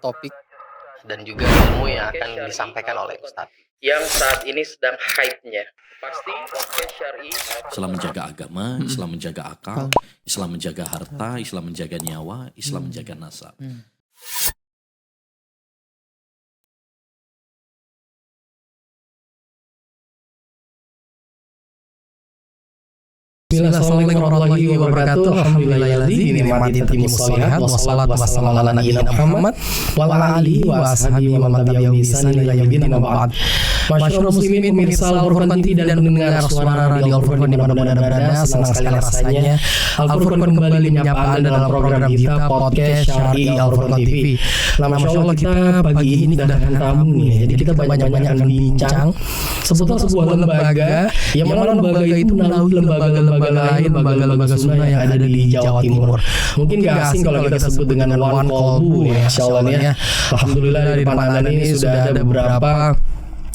topik dan juga ilmu yang akan disampaikan oleh Ustadz yang saat ini sedang hype-nya. Pasti podcast syar'i. Islam menjaga agama, Islam menjaga akal, Islam menjaga harta, Islam menjaga nyawa, Islam menjaga nasab. Assalamualaikum warahmatullahi wabarakatuh. Alhamdulillahilladzi bi ni'matihi tatimmus shalihat wassalatu wassalamu ala nabiyyina Muhammad wa ala alihi wa ashabihi wa man tabi'ahum bi ihsan ila yaumil din amma ba'd. Masyaallah muslimin pemirsa Al-Furqan TV dan pendengar suara radio Al-Furqan di mana Anda berada, senang sekali rasanya Al-Furqan kembali menyapa Anda dalam program kita podcast Syar'i Al-Furqan TV. Nah, masyaallah kita pagi ini kedatangan tamu nih. Jadi kita banyak-banyak akan bincang seputar sebuah lembaga yang mana lembaga itu melalui lembaga-lembaga lain, lembaga-lembaga sunnah yang ada di Jawa Timur. Mungkin gak asing kalau kita sebut dengan One Kolbu ya, insyaallah ya. Alhamdulillah di depan Anda ini sudah ada beberapa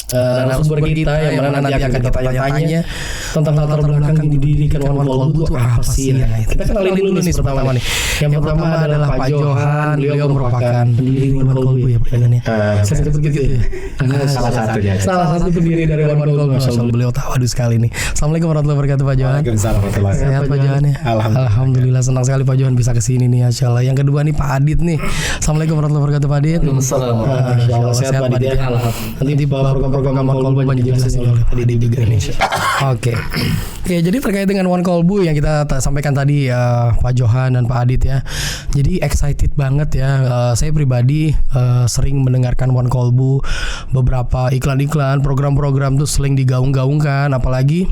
narasumber kita yang mana nanti akan kita tanya-tanya tentang latar belakang yang didirikan One Kolbu itu apa sih? Nah, kita kenalin dulu nih pertama nih. Yang pertama adalah Pak Johan, beliau merupakan pendiri One Kolbu ya Pak Johan ya. Saya sebut gitu ya. Salah satu pendiri dari One Kolbu. Masyaallah beliau tawadu sekali nih. Assalamualaikum warahmatullahi wabarakatuh Pak Johan. Waalaikumsalam warahmatullahi wabarakatuh. Sehat Pak Johan ya. Alhamdulillah senang sekali Pak Johan bisa kesini nih insyaallah. Yang kedua nih Pak Adit nih. Assalamualaikum warahmatullahi wabarakatuh Pak Adit. Waalaikumsalam. Sehat Pak Adit ya. Nanti di program One Kolbu banyak dijelasin oleh Pak Adit juga nih. Oke, jadi terkait dengan One Kolbu yang kita sampaikan tadi Pak Johan dan Pak Adit ya. Jadi excited banget ya. Saya pribadi sering mendengarkan One Kolbu, beberapa iklan-iklan, program-program tuh sering digaung-gaungkan, apalagi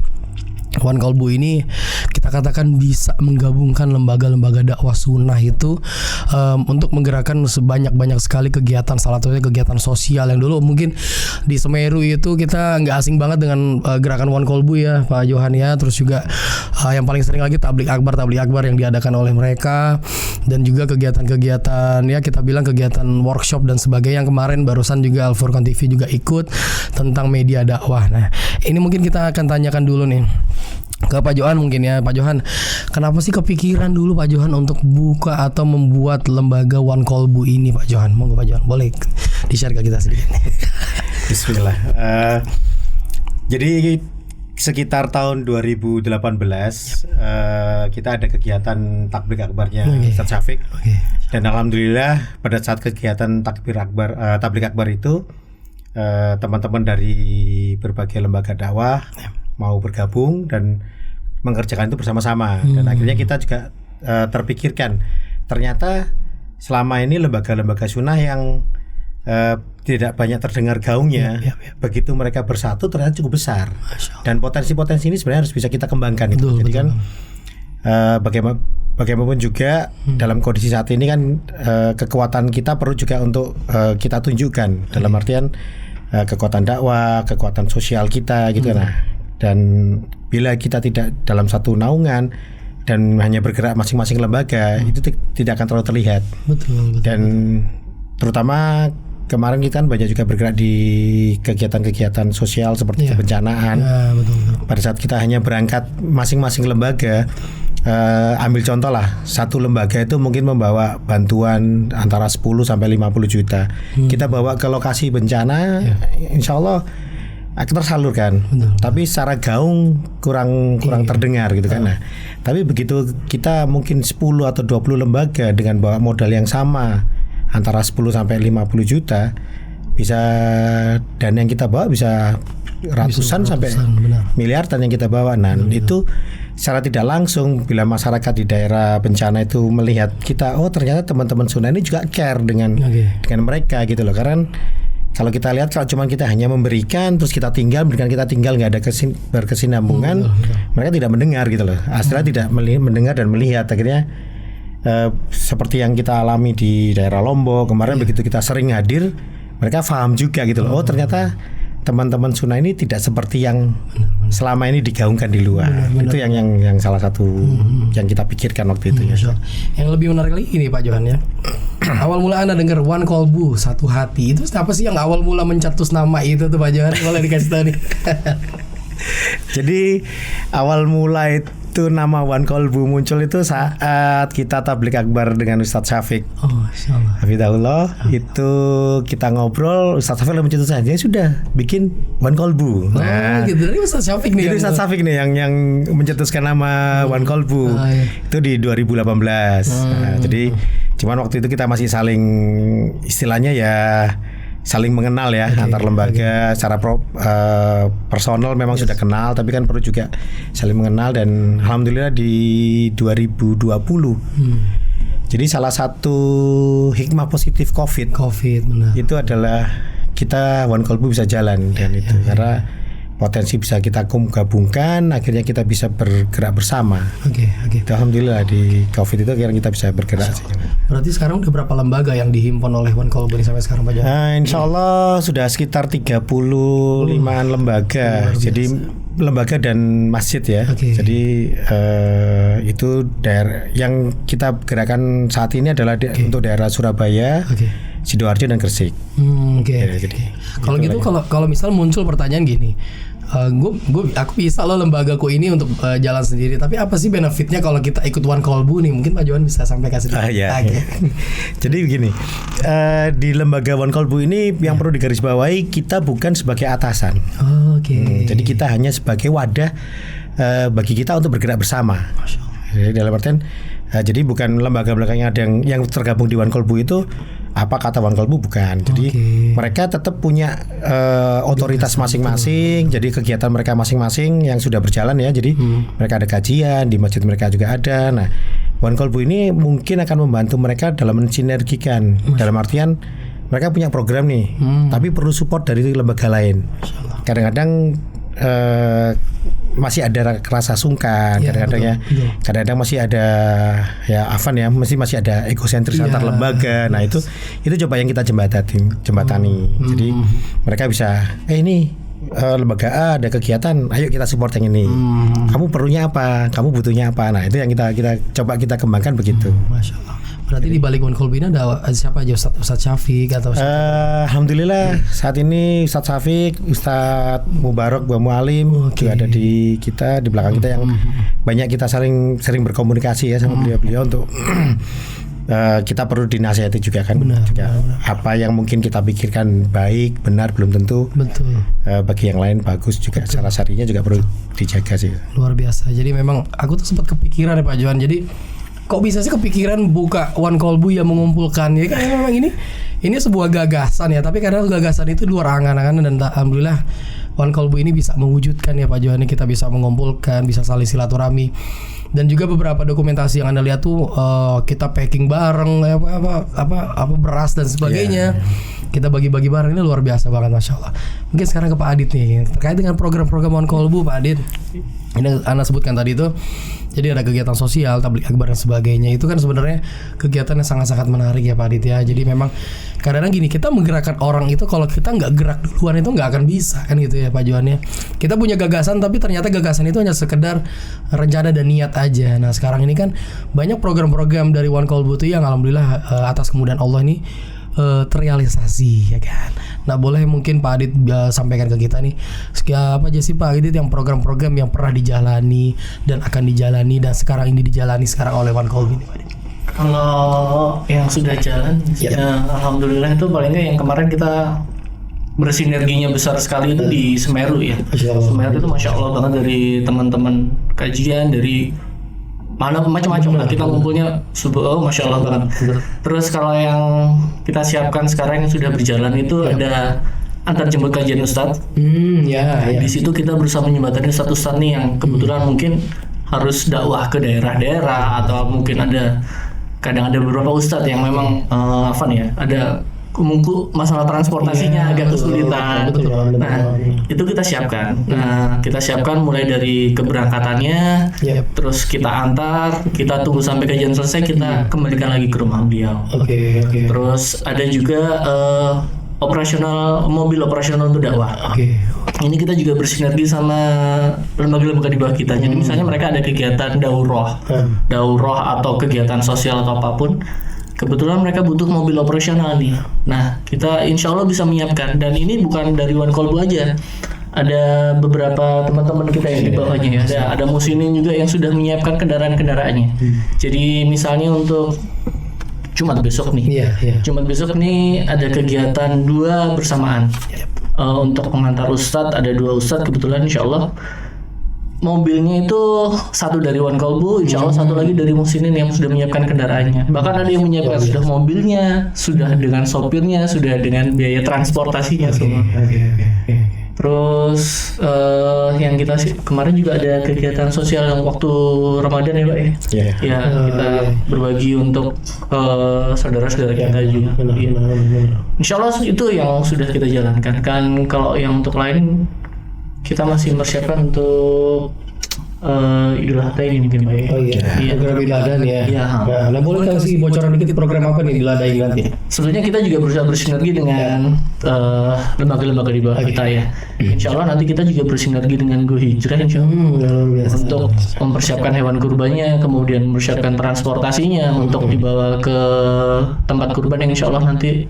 One Kolbu ini kita katakan bisa menggabungkan lembaga-lembaga dakwah sunnah itu untuk menggerakkan sebanyak-banyak sekali kegiatan, salah satunya kegiatan sosial yang dulu mungkin di Semeru itu kita nggak asing banget dengan gerakan One Kolbu ya Pak Johan ya. Terus juga yang paling sering lagi tablik akbar yang diadakan oleh mereka, dan juga kegiatan-kegiatan ya kita bilang kegiatan workshop dan sebagainya yang kemarin barusan juga Al-Furqan TV juga ikut tentang media dakwah. Nah ini mungkin kita akan tanyakan dulu nih ke Pak Johan mungkin ya. Pak Johan, kenapa sih kepikiran dulu Pak Johan untuk buka atau membuat lembaga One Kolbu ini Pak Johan? Monggo Pak Johan, boleh di-share ke kita sedikit. Bismillah. Jadi sekitar tahun 2018 kita ada kegiatan takbir akbarnya Ustaz Syafiq. Dan alhamdulillah pada saat kegiatan tablik akbar itu teman-teman dari berbagai lembaga dakwah mau bergabung dan mengerjakan itu bersama-sama. Dan akhirnya kita juga terpikirkan ternyata selama ini lembaga-lembaga sunnah yang tidak banyak terdengar gaungnya, begitu mereka bersatu ternyata cukup besar. Dan potensi-potensi ini sebenarnya harus bisa kita kembangkan. Jadi kan bagaimanapun juga dalam kondisi saat ini kan kekuatan kita perlu juga untuk kita tunjukkan dalam artian kekuatan dakwah, kekuatan sosial kita gitu. Dan bila kita tidak dalam satu naungan dan hanya bergerak masing-masing lembaga, itu tidak akan terlalu terlihat. Betul. Dan terutama kemarin kita kan banyak juga bergerak di kegiatan-kegiatan sosial seperti kebencanaan. Betul. Pada saat kita hanya berangkat masing-masing lembaga, ambil contoh lah, satu lembaga itu mungkin membawa bantuan antara 10 sampai 50 juta. Kita bawa ke lokasi bencana, insya Allah akan tersalurkan. Tapi secara gaung kurang terdengar gitu kan. Nah, tapi begitu kita mungkin 10 atau 20 lembaga dengan bawa modal yang sama antara 10 sampai 50 juta, bisa dan yang kita bawa bisa ratusan sampai miliaran yang kita bawa. Nah, itu secara tidak langsung bila masyarakat di daerah bencana itu melihat kita, oh ternyata teman-teman sunnah ini juga care dengan mereka gitu loh. Karena kalau kita lihat kalau cuma kita hanya memberikan terus kita tinggal nggak ada berkesinambungan, mereka tidak mendengar gitu loh. Astra tidak mendengar dan melihat. Akhirnya seperti yang kita alami di daerah Lombok kemarin, begitu kita sering hadir, mereka paham juga gitu loh. Oh ternyata teman-teman sunnah ini tidak seperti yang selama ini digaungkan di luar. Itu yang salah satu yang kita pikirkan waktu itu ya. Yang lebih menarik lagi ini Pak Johan ya. Awal mula Anda dengar One Kolbu, satu hati, itu siapa sih yang awal mula mencetus nama itu tuh Pak Johan? Boleh dikasih tahu nih. Jadi awal mula Itu nama One Kolbu muncul itu saat kita tablik akbar dengan Ustadz Syafiq. Oh, insyaallah. Hafizahullah. Itu kita ngobrol, Ustadz Syafiq lalu mencetuskan, ya sudah bikin One Kolbu. Oh, gitu. Ini Ustadz Syafiq nih. Itu Ustadz Syafiq nih yang mencetuskan nama One Kolbu. Iya. Itu di 2018. Nah, jadi cuman waktu itu kita masih saling istilahnya ya saling mengenal ya antar lembaga secara personal memang sudah kenal, tapi kan perlu juga saling mengenal. Dan alhamdulillah di 2020 jadi salah satu hikmah positif COVID benar. itu adalah kita One Kolbu bisa jalan dan itu karena potensi bisa kita gabungkan, akhirnya kita bisa bergerak bersama. Oke. Itu alhamdulillah di COVID itu akhirnya kita bisa bergerak. Berarti sekarang udah berapa lembaga yang dihimpun oleh One Kolbu sampai sekarang Pak Johan? Nah, insya Allah sudah sekitar 35-an lembaga. Jadi lembaga dan masjid ya. Jadi itu daerah yang kita gerakan saat ini adalah untuk daerah Surabaya, Sidoarjo dan Gresik. Jadi kalau gitu kalau misal muncul pertanyaan gini, aku bisa loh lembagaku ini untuk jalan sendiri, tapi apa sih benefitnya kalau kita ikut One Kolbu nih? Mungkin Pak Johan bisa sampai kasih. Jadi begini, di lembaga One Kolbu ini yang perlu digarisbawahi, kita bukan sebagai atasan. Jadi kita hanya sebagai wadah bagi kita untuk bergerak bersama. Jadi dalam artian jadi bukan lembaga-lembaga yang ada yang tergabung di One Kolbu itu apa kata One Kolbu, bukan. Jadi mereka tetap punya otoritas masing-masing. Jadi kegiatan mereka masing-masing yang sudah berjalan ya. Jadi mereka ada kajian di masjid, mereka juga ada. Nah, One Kolbu ini mungkin akan membantu mereka dalam mensinergikan. Dalam artian mereka punya program nih, tapi perlu support dari lembaga lain. Kadang-kadang masih ada rasa sungkan, kadang-kadang masih ada ya Afan ya, masih ada egosentris antar lembaga. Nah itu coba yang kita jembatani. Jadi mereka bisa ini lembaga A ada kegiatan, ayo kita support yang ini. Kamu perlunya apa? Kamu butuhnya apa? Nah itu yang kita coba kita kembangkan begitu. Masya Allah. Berarti di balik One Kolbu ini ada siapa aja, Ustadz Syafiq atau alhamdulillah saat ini Ustadz Syafiq, Ustadz Mubarak Bamu Alim juga ada di kita, di belakang kita yang banyak kita sering berkomunikasi ya sama beliau untuk kita perlu dinasihati juga kan. Benar. Apa yang mungkin kita pikirkan baik, benar belum tentu. Bagi yang lain bagus juga. Cara syarinya juga perlu dijaga sih. Luar biasa. Jadi memang aku tuh sempat kepikiran ya Pak Johan. Jadi kok bisa sih kepikiran buka One Kolbu yang mengumpulkan ya kan, memang ini sebuah gagasan ya, tapi kadang gagasan itu luar angan-angan, dan alhamdulillah One Kolbu ini bisa mewujudkan ya Pak Johan. Kita bisa mengumpulkan, bisa saling silaturahmi, dan juga beberapa dokumentasi yang Anda lihat tuh kita packing bareng apa beras dan sebagainya. Kita bagi-bagi bareng, ini luar biasa banget, Masya Allah. Mungkin sekarang ke Pak Adit nih terkait dengan program-program One Kolbu. Pak Adit, ini Anda sebutkan tadi itu, jadi ada kegiatan sosial, tablik akbar dan sebagainya. Itu kan sebenarnya kegiatan yang sangat-sangat menarik ya Pak Adit ya. Jadi memang kadang-kadang gini, kita menggerakkan orang itu kalau kita nggak gerak duluan itu nggak akan bisa kan gitu ya Pak Johan ya. Kita punya gagasan, tapi ternyata gagasan itu hanya sekedar rencana dan niat aja. Nah sekarang ini kan banyak program-program dari One Kolbu itu yang alhamdulillah atas kemudahan Allah ini terrealisasi ya kan. Nah boleh mungkin Pak Adit sampaikan ke kita nih, apa aja sih Pak Adit yang program-program yang pernah dijalani dan akan dijalani dan sekarang ini dijalani sekarang oleh One Kolbu ini Pak Adit? Kalau yang sudah jalan alhamdulillah itu paling nggak yang kemarin kita bersinerginya besar sekali itu di Semeru ya. Semeru itu Masya Allah banget, dari teman-teman kajian dari mana macam-macam lah, kita ngumpulnya Masya Allah banget. Terus kalau yang kita siapkan sekarang yang sudah berjalan itu ada antar jemput kajian Ustadz. Di situ kita berusaha menyembatani Ustadz nih yang kebetulan mungkin harus dakwah ke daerah-daerah, atau mungkin kadang ada beberapa Ustadz yang memang ada masalah transportasinya agak kesulitan. Nah, itu kita siapkan. Kita siapkan mulai dari keberangkatannya, terus kita antar, kita tunggu sampai kajian selesai, kita kembalikan lagi ke rumah beliau. Terus ada juga mobil operasional untuk dakwah. Ini kita juga bersinergi sama lembaga-lembaga di bawah kita. Jadi misalnya mereka ada kegiatan daurah atau kegiatan sosial atau apapun, kebetulan mereka butuh mobil operasional nih. Nah, kita insya Allah bisa menyiapkan. Dan ini bukan dari One Kolbu aja. ada beberapa teman-teman kita yang di bawahnya ya. Ada musinin juga yang sudah menyiapkan kendaraan-kendaraannya. Jadi misalnya untuk Jumat besok nih. Jumat besok nih ada kegiatan 2 bersamaan. Untuk pengantar ustadz ada 2 ustadz kebetulan insyaallah. Mobilnya itu 1 dari One Kolbu, insyaallah 1 lagi dari musinin yang sudah menyiapkan kendaraannya. Bahkan ada yang menyiapkan sudah mobilnya, sudah dengan sopirnya, sudah dengan biaya transportasinya semua. Terus yang kita kemarin juga ada kegiatan sosial yang waktu Ramadan ya Pak ya. Ya kita berbagi untuk saudara-saudara kita juga. Insya Allah itu yang sudah kita jalankan. Kan kalau yang untuk lain kita masih mempersiapkan untuk Idul Adha ini mungkin Pak ya. Program Idul Adha nih ya. Nah boleh kasih bocoran dikit program apa nih Idul Adha ini nanti? Sebenarnya kita juga berusaha bersinergi dengan lembaga-lembaga di bawah kita ya. Insya Allah nanti kita juga bersinergi dengan Go Hijrah Insya Allah untuk mempersiapkan hewan kurbannya, kemudian mempersiapkan transportasinya untuk dibawa ke tempat kurban yang Insya Allah nanti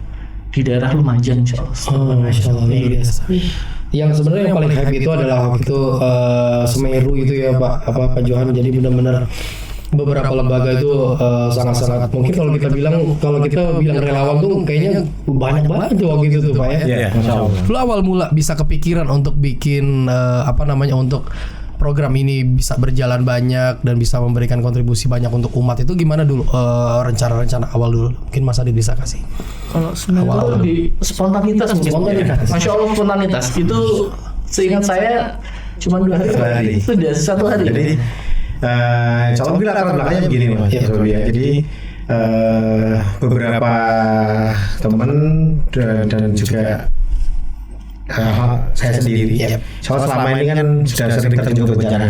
di daerah Lumajang Insya Allah. Masya Allah biasa. Yang sebenarnya yang paling hype itu adalah waktu itu Semeru itu ya Pak Johan. Jadi benar-benar beberapa lembaga itu sangat-sangat mungkin kalau kita bilang relawan tuh kayaknya banyak banget tuh waktu itu tuh Pak ya. Lu awal mula bisa kepikiran untuk bikin untuk program ini bisa berjalan banyak dan bisa memberikan kontribusi banyak untuk umat itu gimana dulu rencana awal dulu? Mungkin Mas Adi bisa kasih. Kalau sebenarnya di spontanitas mungkin. Masya Allah spontanitas itu seingat saya cuma 2 hari. Sudah 1 hari. Jadi kalau mungkin latar belakangnya begini Mas. Jadi beberapa teman dan juga saya sendiri. Soal selama ini kan sudah sering terjun ke bencana.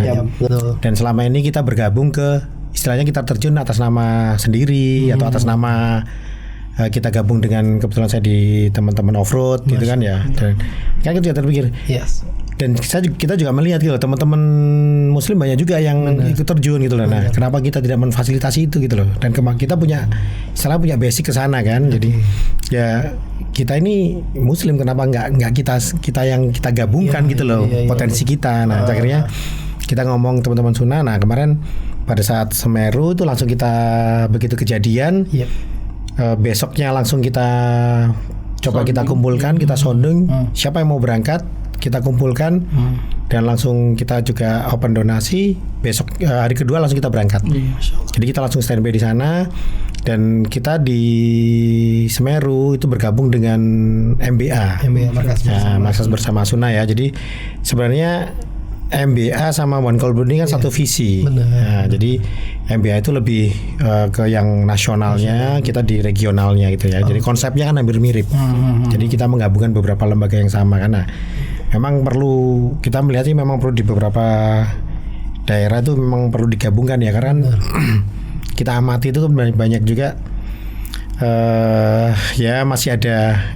Dan selama ini kita bergabung ke istilahnya kita terjun atas nama sendiri atau atas nama kita gabung dengan kebetulan saya di teman-teman off-road gitu kan ya. Dan kan kita juga terpikir. Dan kita juga melihat gitu teman-teman muslim banyak juga yang ikut terjun gitu loh. Nah, kenapa kita tidak memfasilitasi itu gitu loh. Dan kita punya basic ke sana kan. Jadi ya kita ini muslim kenapa enggak kita yang kita gabungkan gitu loh potensi kita. Nah, akhirnya kita ngomong teman-teman sunnah. Nah, kemarin pada saat Semeru itu langsung kita begitu kejadian besoknya langsung kita coba kita kumpulkan, kita sounding siapa yang mau berangkat, kita kumpulkan dan langsung kita juga open donasi. Besok hari kedua langsung kita berangkat. Jadi kita langsung standby di sana dan kita di Semeru itu bergabung dengan MBA Markas Bersama Sunnah ya. Jadi sebenarnya MBA sama One Kolbu ini kan satu visi. Nah, jadi MBA itu lebih ke yang nasionalnya, kita di regionalnya gitu ya. Jadi konsepnya kan hampir mirip. Jadi kita menggabungkan beberapa lembaga yang sama karena memang perlu kita melihatnya memang perlu di beberapa daerah itu memang perlu digabungkan ya karena kita amati itu banyak juga ya masih ada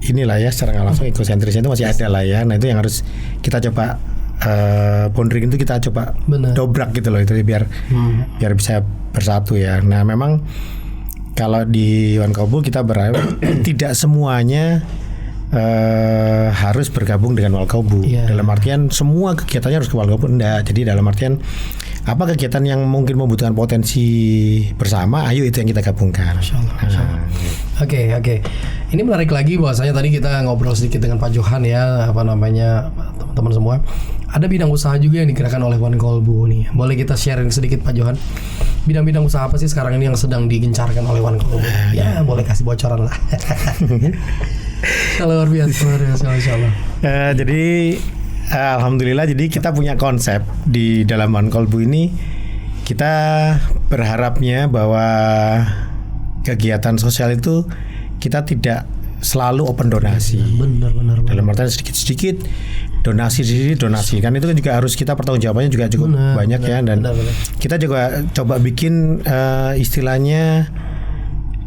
inilah ya secara langsung ekosentrisnya itu masih ada lah ya. Nah itu yang harus kita coba boundary itu kita coba dobrak gitu loh itu biar bisa bersatu ya. Nah memang kalau di One Kolbu kita berharap tidak semuanya harus bergabung dengan One Kolbu. Dalam artian semua kegiatannya harus ke One Kolbu enggak. Jadi dalam artian apa kegiatan yang mungkin membutuhkan potensi bersama, ayo itu yang kita gabungkan. Oke. Ini menarik lagi bahwasanya tadi kita ngobrol sedikit dengan Pak Johan ya, teman-teman semua. Ada bidang usaha juga yang digerakkan oleh One Kolbu nih. Boleh kita sharing sedikit Pak Johan? Bidang-bidang usaha apa sih sekarang ini yang sedang digencarkan oleh One Kolbu? Ya, boleh kasih bocoran lah. Luar biasa, Masya Allah. Jadi alhamdulillah jadi kita punya konsep di dalam One Kolbu ini. Kita berharapnya bahwa kegiatan sosial itu kita tidak selalu open donasi. Benar. Dalam artian sedikit-sedikit donasi kan itu kan juga harus kita pertanggungjawabannya juga cukup banyak ya dan kita juga coba bikin istilahnya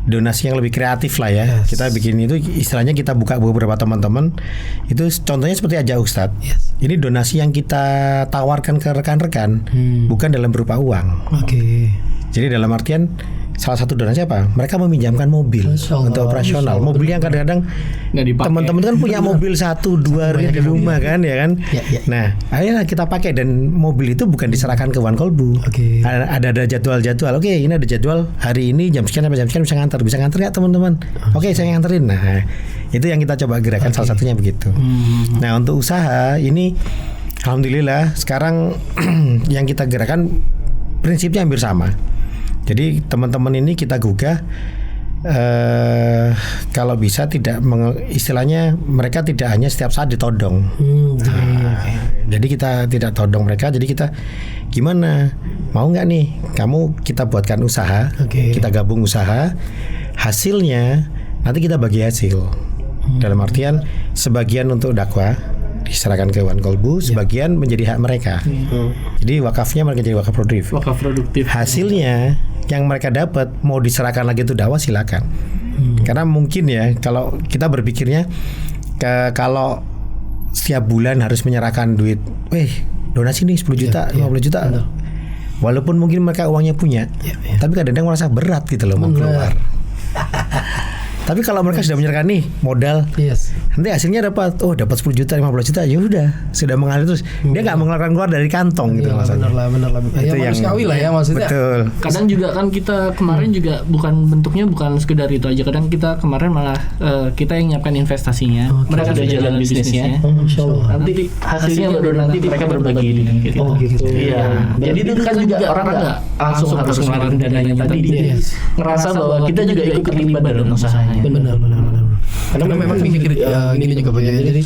donasi yang lebih kreatif lah ya. Kita bikin itu istilahnya kita buka beberapa teman-teman itu contohnya seperti Aja Ustadz. Ini donasi yang kita tawarkan ke rekan-rekan bukan dalam berupa uang. Jadi dalam artian salah satu donasi apa? Mereka meminjamkan mobil Masya Allah, untuk operasional. Masya Allah. Mobil yang kadang-kadang Nggak dipakai. teman-teman kan punya mobil 1-2 di rumah kan, ya kan? Ya. Nah, akhirnya kita pakai, dan mobil itu bukan diserahkan ke One Kolbu. Oke. Ada jadwal-jadwal. Oke, ini ada jadwal hari ini jam sekian sampai jam sekian bisa nganter nggak teman-teman? Oke, saya nganterin. Nah, itu yang kita coba gerakan, salah satunya begitu. Nah, untuk usaha ini alhamdulillah sekarang yang kita gerakan prinsipnya hampir sama. Jadi teman-teman ini kita gugah kalau bisa tidak istilahnya mereka tidak hanya setiap saat ditodong. Jadi kita tidak todong mereka. Jadi kita gimana? Mau nggak nih? Kita buatkan usaha. Kita gabung usaha. Hasilnya nanti kita bagi hasil. Dalam artian sebagian untuk dakwah diserahkan ke One Kolbu, sebagian menjadi hak mereka. Jadi wakafnya mereka jadi wakaf produktif. Wakaf produktif. Hasilnya yang mereka dapat mau diserahkan lagi untuk dakwah silakan. Karena mungkin ya kalau kita berpikirnya kalau setiap bulan harus menyerahkan duit, donasi nih 10 juta, 50 juta. Walaupun mungkin mereka uangnya punya, tapi kadang-kadang merasa berat gitu loh mau keluar. Tapi kalau mereka sudah menyerahkan nih modal, nanti hasilnya dapat 10 juta, 50 juta, ya udah sudah mengalir terus. Dia nggak mengeluarkan keluar dari kantong gitu maksudnya. Bener lah. Itu Ya, manusiawi lah ya maksudnya. Betul. Kadang juga kan kita kemarin juga bentuknya bukan sekedar itu aja. Kadang kita kemarin malah kita yang nyiapkan investasinya. Mereka udah jalan bisnisnya. Nanti hasilnya baru nanti mereka berbagi dengan kita. Iya. Jadi itu kan juga orang nggak langsung harus ngeluarin dananya tadi. Dia ngerasa bahwa kita juga ikut terlibat dalam usahanya. Benar. Karena memang mikir gini juga Pak. Jadi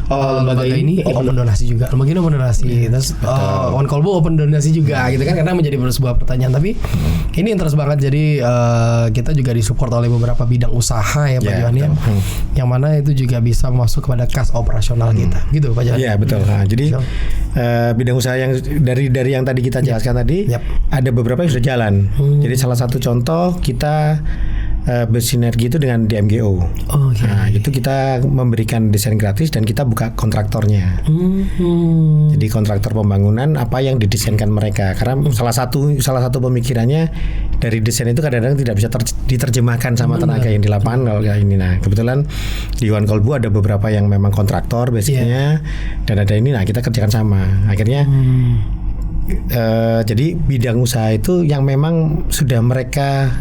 lembaga ini open donasi juga. Lembaga ini open donasi. Terus One Kolbu open donasi juga gitu kan, karena menjadi sebuah pertanyaan. Tapi ini interest banget. Jadi kita juga disupport oleh beberapa bidang usaha ya Pak Johan ya. Yang mana itu juga bisa masuk kepada kas operasional kita. Gitu Pak Johan. Iya betul. Nah, jadi bidang usaha yang dari yang tadi kita jelaskan tadi ada beberapa yang sudah jalan. Jadi salah satu contoh kita bersinergi itu dengan DMGO. Nah, itu kita memberikan desain gratis dan kita buka kontraktornya. Jadi kontraktor pembangunan apa yang didesainkan mereka. Karena salah satu pemikirannya dari desain itu kadang-kadang tidak bisa diterjemahkan sama tenaga yang di lapangan kalau kayak ini. Nah, kebetulan di One Kolbu ada beberapa yang memang kontraktor basicnya dan ada ini. Nah, kita kerjakan sama. Akhirnya jadi bidang usaha itu yang memang sudah mereka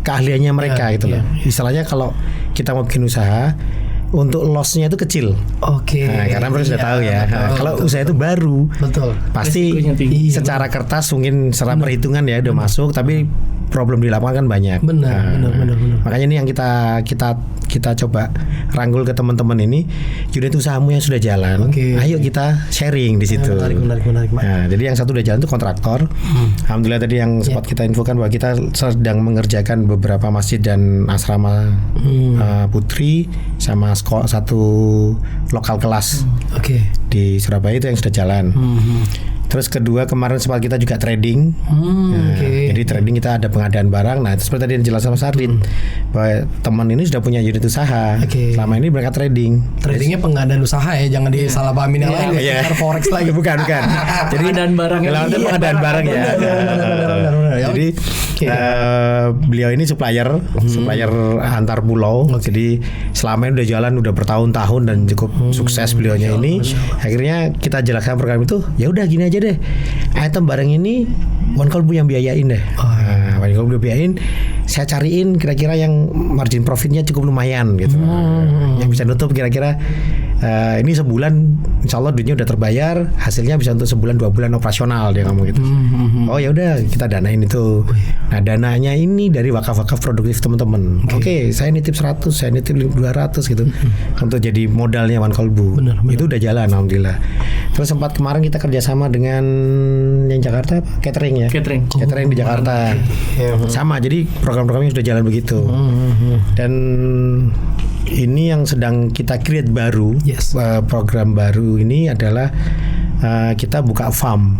keahliannya mereka gitu loh. Istilahnya kalau kita mau bikin usaha untuk lossnya itu kecil. Nah, karena mereka sudah tahu ya. Kalau usaha itu baru, pasti secara kertas mungkin secara perhitungan ya udah masuk, tapi problem di lapangan kan banyak. Benar. Makanya ini yang kita coba rangkul ke teman-teman ini, unit usahamu yang sudah jalan, ayo kita sharing di situ. Menarik. Nah, jadi yang satu udah jalan itu kontraktor. Alhamdulillah tadi yang sempat kita infokan bahwa kita sedang mengerjakan beberapa masjid dan asrama putri sama satu lokal kelas di Surabaya itu yang sudah jalan. Terus kedua kemarin sempat kita juga trading. Jadi trading kita ada pengadaan barang. Nah, seperti tadi yang jelas sama Sardit bahwa teman ini sudah punya unit usaha. Selama ini mereka trading. Tradingnya pengadaan usaha ya, jangan disalahpahamin yang lain. Forex lagi. Bukan. Jadi pengadaan barang. Pengadaan barang ya. Jadi beliau ini supplier antar pulau. Jadi selama ini udah jalan udah bertahun-tahun dan cukup sukses beliaunya ini. Akhirnya kita jelaskan program itu, ya udah gini aja deh, item barang ini One Kolbu yang biayain deh. One Kolbu biayain, saya cariin kira-kira yang margin profitnya cukup lumayan gitu, yang bisa nutup kira-kira ini sebulan insya Allah duitnya udah terbayar, hasilnya bisa untuk sebulan 2 bulan operasional, dia ngomong gitu. Oh ya udah kita danain itu. Nah, dananya ini dari wakaf-wakaf produktif teman-teman. Oke, saya nitip 100, saya nitip 200 gitu untuk jadi modalnya One Kolbu. Itu udah jalan alhamdulillah. Terus sempat kemarin kita kerjasama dengan yang Jakarta catering ya. Catering di Jakarta. Sama, jadi program-programnya sudah jalan begitu. Dan ini yang sedang kita create baru. Program baru ini adalah kita buka farm.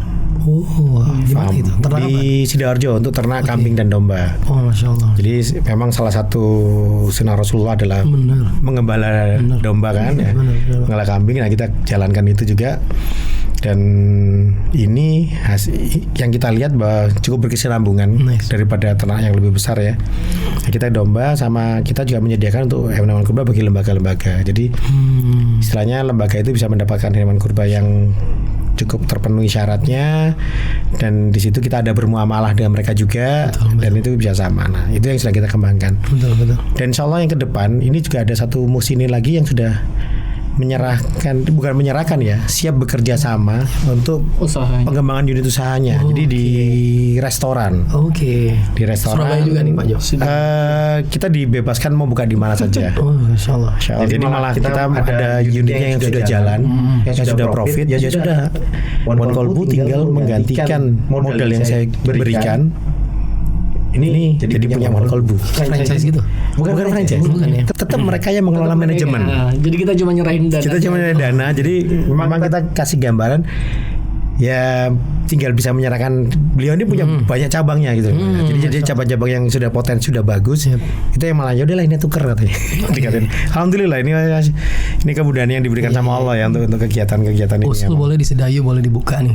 Oh, gimana itu? Ternak apa? Di Sidoarjo untuk ternak kambing dan domba. Oh, Masya Allah. Jadi memang salah satu sunnah Rasulullah adalah mengembala domba kan ya, mengembala kambing. Nah kita jalankan itu juga, dan ini yang kita lihat bahwa cukup berkesinambungan daripada ternak yang lebih besar ya. Kita domba, sama kita juga menyediakan untuk hewan kurban bagi lembaga-lembaga. Jadi istilahnya lembaga itu bisa mendapatkan hewan kurban yang cukup terpenuhi syaratnya, dan di situ kita ada bermuamalah dengan mereka juga, dan itu bisa sama. Nah itu yang sedang kita kembangkan. Dan insya Allah yang ke depan ini juga ada satu musinil lagi yang sudah bukan menyerahkan ya, siap bekerja sama untuk Usahanya. pengembangan unit usahanya. Jadi di restoran. Di restoran. Surabaya juga nih Pak Jo. Kita dibebaskan mau buka di mana saja. Oh, Masya Allah. Jadi malah kita ada unitnya yang sudah jalan, yang sudah profit, ya sudah. One Kolbu tinggal menggantikan modal yang saya berikan. Ini jadi punya One Kolbu. Franchise gitu? Bukan franchise. Bukan ya? Tetap mereka yang mengelola manajemen. Jadi kita cuma nyerahin dana. Kita cuma nyerahin dana. Jadi memang kita kasih gambaran. Ya tinggal bisa menyerahkan. Beliau ini punya banyak cabangnya gitu. Jadi cabang-cabang yang sudah potensi sudah bagus, itu yang malah yaudahlah ini tuker katanya. Dikatain. Alhamdulillah ini kemudahan yang diberikan sama Allah ya untuk kegiatan-kegiatan ini. Usul boleh di Sedayu, boleh dibuka nih.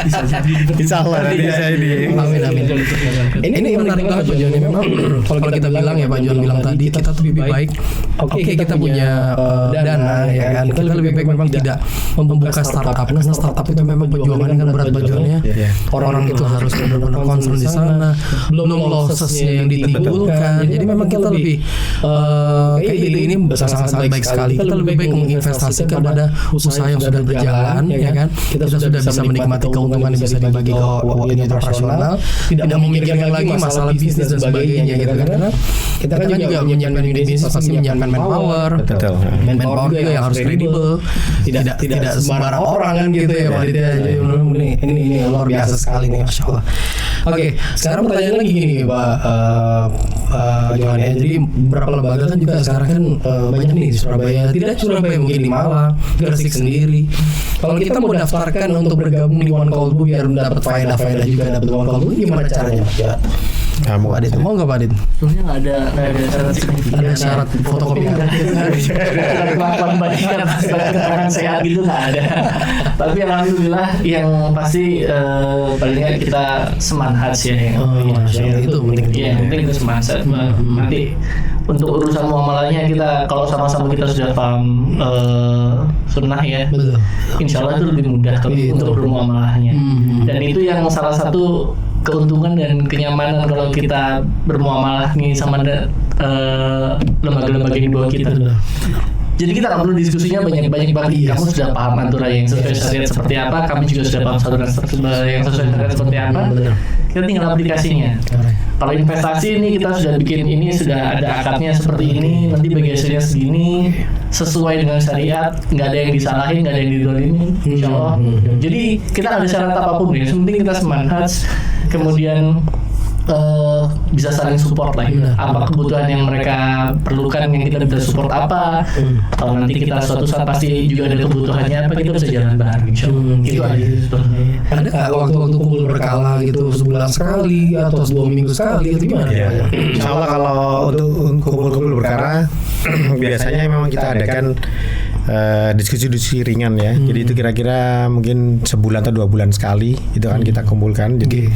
Bisa jadi. Insya Allah nanti bisa ini. Amin. Ini menarik banget Pak Jon. Memang kalau kita bilang ya Pak Jon bilang tadi, kita tuh lebih baik. Oke, kita punya dana ya kan. Kita lebih baik memang tidak membuka startup, karena startup itu memang perjuangannya kan berat Pak Jon ya. Orang itu harus benar-benar concern di sana, belum lossesnya yang ditimbulkan. Jadi memang kita lebih kayak ide ini sangat baik sekali. Kita lebih baik menginvestasikan pada usaha yang sudah berjalan ya kan. Kita sudah bisa menikmati keuntungan yang bisa dibagi ke unit operasional, tidak memikirkan lagi masalah bisnis dan sebagainya gitu kan. Karena kita kan juga menyiapkan unit bisnis pasti menyiapkan manpower. Betul. Manpower juga yang harus kredibel. Tidak sembarang orang kan gitu ya Pak Dit ya. Jadi ini luar biasa sekali nih, Masya Allah. Oke, sekarang pertanyaan lagi gini Pak Johan ya. Jadi beberapa lembaga kan juga sekarang kan banyak nih di Surabaya. Tidak Surabaya, mungkin di Malang, Gresik sendiri. Kalau kita mau daftarkan untuk bergabung di One Kolbu biar dapat faedah juga dapat One Kolbu, gimana caranya Pak Johan? Kamu Adit, mau nggak Pak Adit? Sebenarnya nggak ada syarat signifikan. Ada syarat fotokopi Kelakuan bagian keterangan sehat gitu nggak ada. Tapi alhamdulillah yang pasti paling nggak kita semanhat ya. Itu penting. Iya, yang penting kita semanhat. Nanti untuk urusan muamalahnya kita kalau sama-sama kita sudah paham sunnah ya. Betul. Insya Allah itu lebih mudah untuk bermuamalahnya. Dan itu yang salah satu keuntungan dan kenyamanan kalau kita bermuamalah nih sama lembaga-lembaga di bawah kita. Jadi kita nggak perlu diskusinya banyak banget. Kamu sudah paham aturan yang sesuai syariat seperti apa, kami juga sudah paham aturan yang sesuai syariat seperti apa. Kita tinggal aplikasinya. Kalau investasi ini kita sudah bikin ini, sudah ada akadnya seperti ini, nanti bagi hasilnya segini, sesuai dengan syariat, nggak ada yang disalahin, nggak ada yang didolimin, insya Allah. Jadi kita nggak ada syarat apapun ya, penting kita semangat, kemudian bisa saling support lah ya. Apa kebutuhan yang mereka perlukan yang kita bisa support apa. Kalau nanti kita suatu saat pasti juga ada kebutuhannya apa, kita bisa jalan bareng insyaallah. Gitu aja. Ada nggak waktu-waktu kumpul berkala gitu, sebulan sekali atau 2 minggu sekali itu gimana? Insya Allah kalau untuk kumpul-kumpul berkala biasanya memang kita adakan diskusi-diskusi ringan ya. Jadi itu kira-kira mungkin sebulan atau 2 bulan sekali itu kan kita kumpulkan. Jadi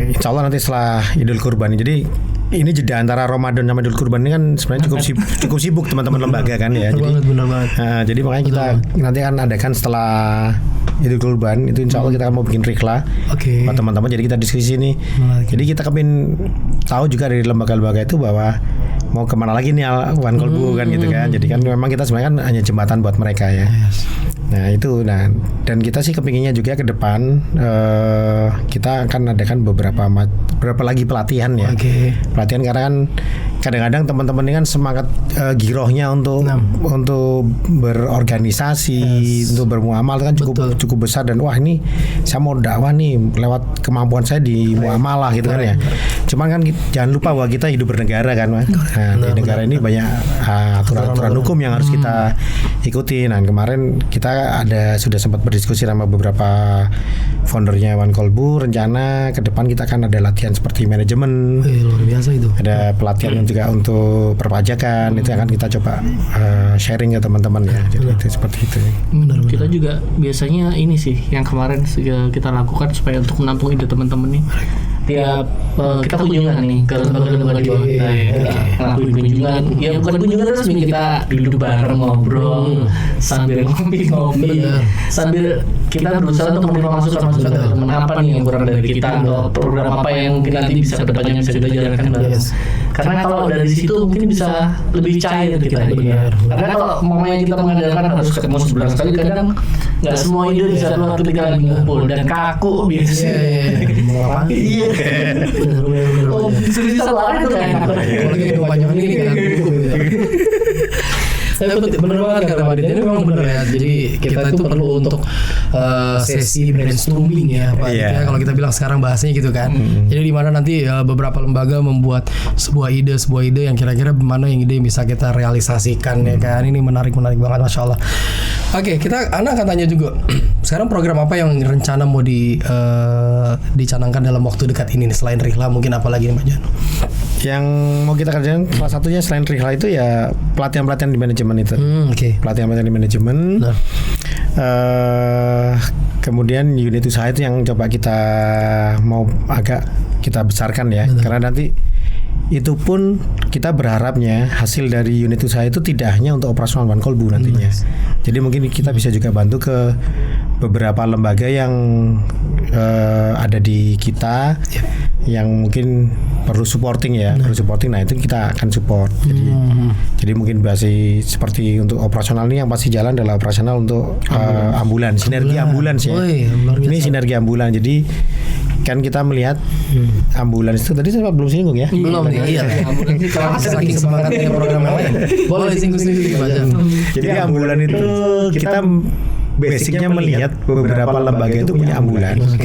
insya Allah nanti setelah Idul Kurban. Jadi ini jeda antara Ramadan sama Idul Kurban ini kan sebenarnya cukup sibuk teman-teman lembaga kan ya. Benar banget. Jadi makanya kita nanti akan adakan setelah Idul Kurban itu insya Allah kita akan mau bikin rikla buat teman-teman. Jadi kita diskusi nih. Jadi kita kepin tahu juga dari lembaga-lembaga itu bahwa mau kemana lagi nih One Kolbu kan gitu kan. Jadi kan memang kita sebenarnya kan hanya jembatan buat mereka ya. Nah itu, dan kita sih kepinginnya juga ke depan kita akan adakan beberapa lagi pelatihan ya. Pelatihan karena kan kadang-kadang teman-teman ini kan semangat girohnya untuk berorganisasi, untuk bermuamal kan cukup besar, dan wah ini saya mau dakwah nih lewat kemampuan saya di muamalah gitu kan ya. Cuman kan jangan lupa bahwa kita hidup bernegara kan, Mas. Nah, di negara ini banyak aturan-aturan hukum yang harus kita ikuti. Nah, kemarin kita kita sudah sempat berdiskusi sama beberapa foundernya One Kolbu. Rencana ke depan kita akan ada latihan seperti manajemen. Luar biasa itu. Ada pelatihan juga untuk perpajakan. Itu akan kita coba sharing ke teman-teman ya. Jadi itu seperti itu. Benar. Kita juga biasanya ini sih yang kemarin kita lakukan supaya untuk menampung ide teman-teman nih. Tiap kita kunjungan nih ke lembaga-lembaga di bawah kita ngelakuin kunjungan. Ya bukan kunjungan resmi, kita duduk bareng ngobrol sambil ngopi sambil kita berusaha untuk menerima masukan dari teman apa nih yang kurang dari kita atau program apa yang mungkin nanti bisa kedepannya bisa kita jalankan bareng. Karena kalau dari situ mungkin bisa lebih cair kita. Karena kalau mamanya kita mengadakan harus ketemu sebulan sekali, kadang nggak semua ide bisa keluar ketika lagi ngumpul dan kaku biasanya. Iya. Oh, serius salah itu kan. Lagi banyak ini kan. Bener banget kata Pak Dit, ini memang bener ya. Jadi kita itu perlu untuk sesi brainstorming ya Pak Dit ya. Kalau kita bilang sekarang bahasanya gitu kan. Jadi di mana nanti beberapa lembaga membuat sebuah ide yang kira-kira mana yang ide yang bisa kita realisasikan ya kan. Ini menarik banget, Masya Allah. Oke, Ana akan tanya juga. Sekarang program apa yang rencana mau dicanangkan dalam waktu dekat ini nih, selain Rihla mungkin apa lagi nih Pak Jan? Yang mau kita kerjakan salah satunya selain Rihla itu ya pelatihan-pelatihan di manajemen itu. Pelatihan-pelatihan di manajemen. Kemudian unit usaha itu yang coba kita mau agak kita besarkan ya. Karena nanti itu pun kita berharapnya hasil dari unit usaha itu tidak hanya untuk operasional One Kolbu nantinya. Jadi mungkin kita bisa juga bantu ke beberapa lembaga yang ada di kita yang mungkin perlu supporting ya, perlu supporting. Nah itu kita akan support. Jadi mungkin masih seperti untuk operasional ini yang pasti jalan adalah operasional untuk ambulans, sinergi ambulans ya. Ini sinergi ambulans. Jadi kan kita melihat ambulans itu tadi saya belum singgung ya. Belum nih. Iya. Saking semangatnya program yang lain. Boleh singgung Pak Jan. Jadi ambulans itu kita basicnya melihat beberapa lembaga itu punya ambulans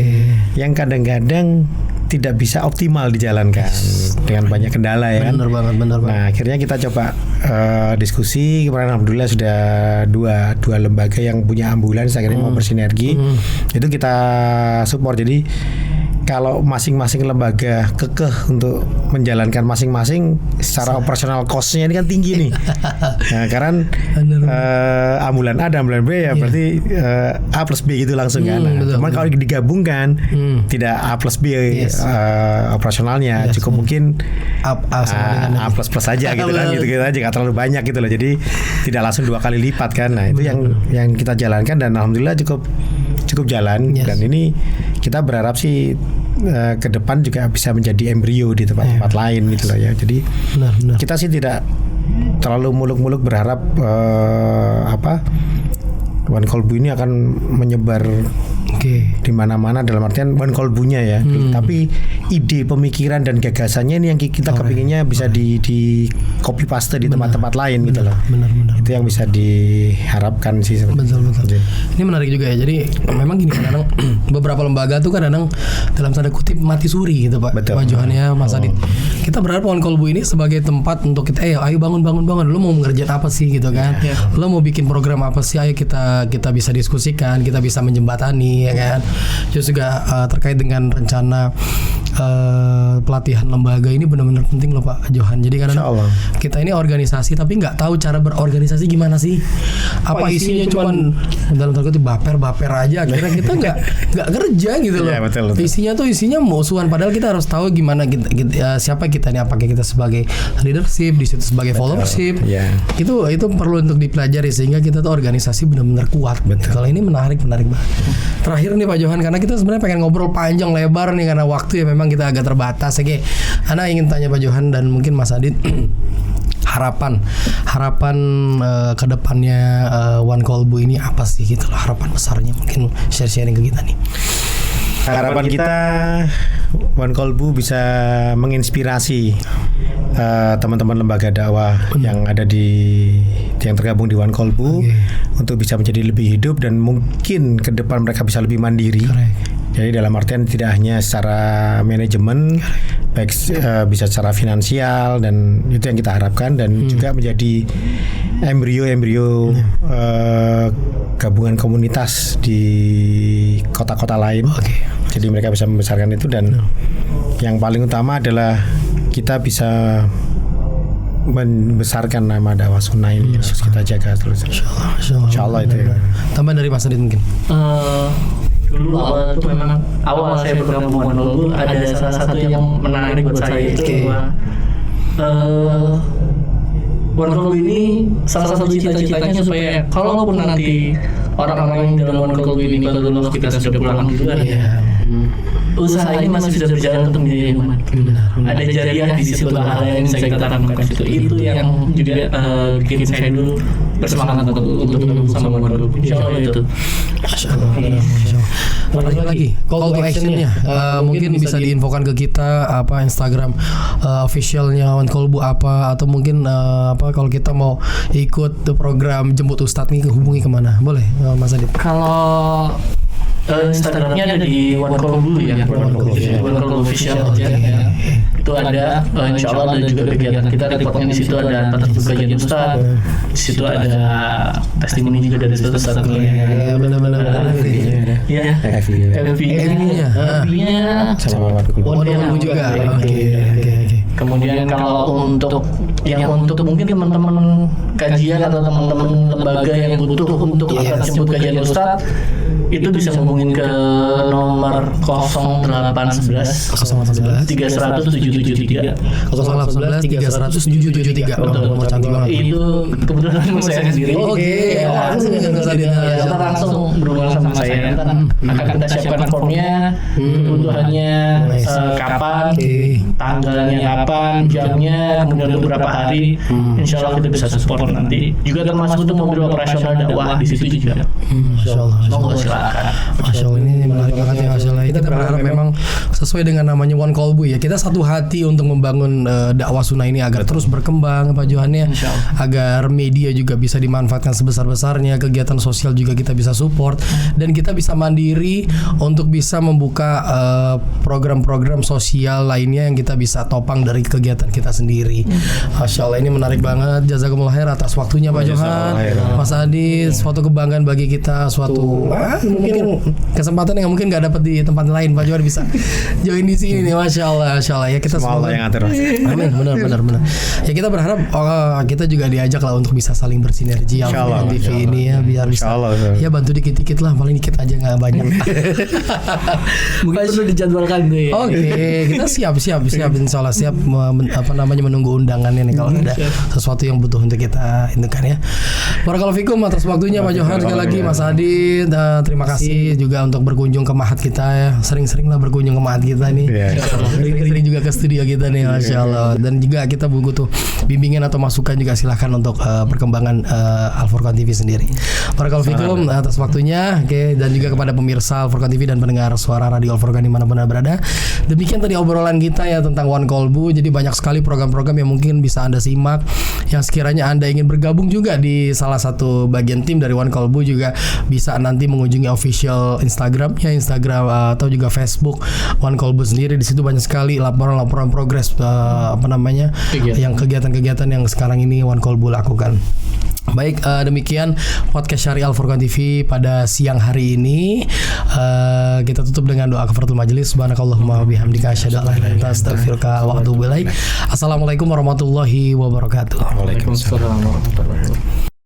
yang kadang-kadang tidak bisa optimal dijalankan dengan banyak kendala ya kan. Benar banget. Nah akhirnya kita coba diskusi, kemarin alhamdulillah sudah dua lembaga yang punya ambulans akhirnya mau bersinergi. Itu kita support. Jadi kalau masing-masing lembaga kekeh untuk menjalankan masing-masing secara operasional cost-nya ini kan tinggi nih. Nah, karena ambulan A dan ambulan B ya berarti A plus B gitu langsung kan. Cuman kalau digabungkan tidak A plus B operasionalnya, cukup mungkin A plus plus aja gitu kan, gitu aja nggak terlalu banyak gitu loh. Jadi tidak langsung 2 kali lipat kan. Nah itu yang kita jalankan dan alhamdulillah cukup jalan. Dan ini kita berharap sih ke depan juga bisa menjadi embrio di tempat-tempat lain gitu loh ya. Jadi kita sih tidak terlalu muluk-muluk berharap One Kolbu ini akan menyebar di mana-mana dalam artian One Kolbunya ya. Tapi ide, pemikiran dan gagasannya ini yang kita kepinginnya bisa di copy paste di tempat-tempat lain gitu loh. Itu yang bisa diharapkan sih sebenarnya. Betul. Ini menarik juga ya. Jadi memang gini kadang beberapa lembaga tuh kadang dalam tanda kutip mati suri gitu Pak. Pak Johan ya, Mas Adit. Kita berharap One Kolbu ini sebagai tempat untuk kita ayo bangun. Lo mau ngerjain apa sih gitu kan? Lo mau bikin program apa sih? Ayo kita bisa diskusikan, kita bisa menjembatani ya kan. Terus juga terkait dengan rencana pelatihan lembaga ini benar-benar penting loh Pak Johan. Jadi karena kita ini organisasi tapi nggak tahu cara berorganisasi gimana sih. Apa isinya cuman dalam tanda kutip baper aja. Akhirnya kita nggak kerja gitu loh. Betul. Isinya musuhan. Padahal kita harus tahu gimana siapa kita nih. Apakah kita sebagai leadership, di situ sebagai followership. Itu perlu untuk dipelajari sehingga kita tuh organisasi benar-benar kuat. Kalau ini menarik banget. Terakhir nih Pak Johan, karena kita sebenarnya pengen ngobrol panjang lebar nih karena waktu ya memang kita agak terbatas. Oke, Ana ingin tanya Pak Johan dan mungkin Mas Adit harapan ke depannya One Kolbu ini apa sih gitu loh, harapan besarnya mungkin sharing ke kita nih. Harapan kita One Kolbu bisa menginspirasi teman-teman lembaga dakwah yang ada yang tergabung di One Kolbu untuk bisa menjadi lebih hidup dan mungkin ke depan mereka bisa lebih mandiri. Jadi dalam artian tidak hanya secara manajemen, baik bisa secara finansial, dan itu yang kita harapkan, dan juga menjadi embrio gabungan komunitas di kota-kota lain. Jadi mereka bisa membesarkan itu, dan yang paling utama adalah kita bisa membesarkan nama dakwah sunnah ini, harus kita jaga terus. Insyaallah itu ya. Tambahan dari Mas Adit mungkin. Dulu awal itu memang awal saya bergabung dengan Kolbu, ada salah satu yang menarik buat saya itu bahwa One Kolbu ini salah satu cita-citanya supaya kalaupun nanti orang-orang yang dalam One Kolbu ini kalau lulus kita sudah pulang gitu kan, usaha ini masih bisa berjalan untuk menjadi umat. Ada jariah di situ, hal yang bisa kita tanamkan situ. Itu yang juga bikin saya dulu bersemangat untuk sama One Kolbu. Insyaallah itu. Lagi call to action-nya mungkin bisa diinfokan ke kita apa Instagram officialnya One Kolbu apa, atau mungkin apa kalau kita mau ikut program jemput Ustadz nih hubungi kemana, boleh Mas Adit? Kalau Instagramnya ada di One Kolbu ya, One Kolbu official ya. Itu ada, insya Allah ada juga kegiatan kita, reportnya di situ ada kajian Ustaz, di situ ada testimoni juga dari Ustaz. Ya benar-benar. Ya, FB-nya Sama One Kolbu juga. Oke. Kemudian kalau untuk mungkin teman-teman kajian atau teman-teman lembaga yang butuh untuk akan jemput kajian Ustaz, itu bisa hubungin ke nomor 0811 300 773 0811 300 773. Nomor cantik banget. Itu kebetulan saya sendiri. Oke. Kita langsung berhubungan sama saya. Akan kita siapkan formnya, kebutuhannya kapan, tanggalnya kapan, jamnya, kemudian beberapa hari. Insya Allah kita bisa support nanti. Juga termasuk untuk mobil operasional dakwah di situ juga. Monggo silakan. Masya Allah, ini menarik banget ya Masya Allah. Kita berharap memang sesuai dengan namanya One Kolbu ya, kita satu hati untuk membangun dakwah sunnah ini agar terus berkembang Pak Johannya, agar media juga bisa dimanfaatkan sebesar-besarnya, kegiatan sosial juga kita bisa support, dan kita bisa mandiri untuk bisa membuka program-program sosial lainnya yang kita bisa topang dari kegiatan kita sendiri. Masya Allah, ini menarik banget. Jazakumullah khair atas waktunya Pak Johan, Mas Adit, suatu kebanggaan bagi kita, suatu mungkin kesempatan yang mungkin nggak dapat di tempat lain. Pak Johan bisa join di sini nih, Masya Allah ya, kita Allah yang atur. Amin, benar. Ya kita berharap kita juga diajak lah untuk bisa saling bersinergi Al-Furqan TV ini ya, biar bisa ya bantu dikit-dikit lah, paling dikit aja nggak banyak. Mungkin perlu dijadwalkan tuh ya. Oke, kita siap insya Allah siap menunggu undangannya nih kalau ada sesuatu yang butuh untuk kita intikan ya. Barakallahu fikum atas waktunya Pak Johan, sekali lagi Mas Adit, terima kasih juga untuk berkunjung ke Mahat kita ya. Sering-sering lah berkunjung ke Mahat kita nih. Sering juga ke studio kita nih, Masya Allah. Dan juga kita butuh bimbingan atau masukan juga silahkan untuk perkembangan Al-Furqan TV sendiri. Barakallahu fikum atas waktunya. Oke, dan juga kepada pemirsa Al-Furqan TV dan pendengar suara radio Al-Furqan dimanapun Anda berada. Demikian tadi obrolan kita ya tentang One Kolbu. Jadi banyak sekali program-program yang mungkin bisa Anda simak, yang sekiranya Anda ingin bergabung juga di salah satu bagian tim dari One Kolbu juga bisa nanti mengunjungi official Instagram atau juga Facebook One Kolbu sendiri. Di situ banyak sekali laporan-laporan progres yang kegiatan-kegiatan yang sekarang ini One Kolbu lakukan. Baik, demikian podcast Syariah Al-Furqan TV pada siang hari ini. Kita tutup dengan doa kafaratul majelis. Subhanakallahumma wa bihamdika asyhadu an la ilaha illa anta astaghfiruka wa atubu ilaik. Assalamualaikum warahmatullahi wabarakatuh. Waalaikumsalam warahmatullahi wabarakatuh.